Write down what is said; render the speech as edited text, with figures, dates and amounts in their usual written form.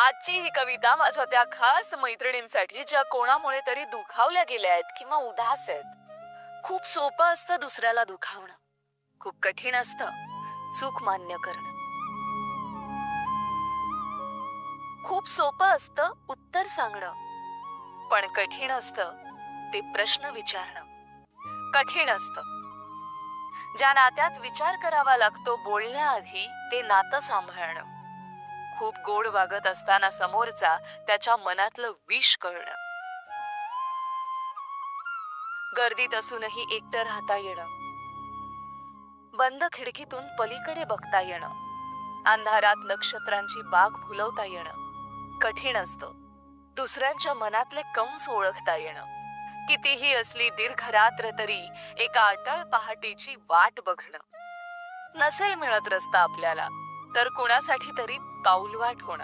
आजची ही कविता माझ्या त्या खास मैत्रिणींसाठी ज्या कोणामुळे तरी दुखावल्या गेल्या आहेत किंवा उदास आहेत. खूप सोपं असतं दुसऱ्याला दुखावणं, खूप कठीण असतं चूक मान्य करणं. खूप सोपं असतं उत्तर सांगणं, पण कठीण असतं ते प्रश्न विचारणं. कठीण असतं ज्या नात्यात विचार करावा लागतो बोलण्याआधी ते नातं सांभाळणं. खूप गोड वागत असताना समोरचा त्याच्या मनातलं विष कळणं. गर्दीत असूनही एकटं राहता येणं, बंद खिडकीतून पलीकडे बघता येणं, अंधारात नक्षत्रांची बाग फुलवता येणं कठीण असतं. दुसऱ्यांच्या मनातले कंस ओळखता येणं. कितीही असली दीर्घ रात्र तरी एका अटळ पहाटेची वाट बघणं. नसेल मिळत रस्ता आपल्याला तर कुणासाठी तरी पाऊलवाट होणं.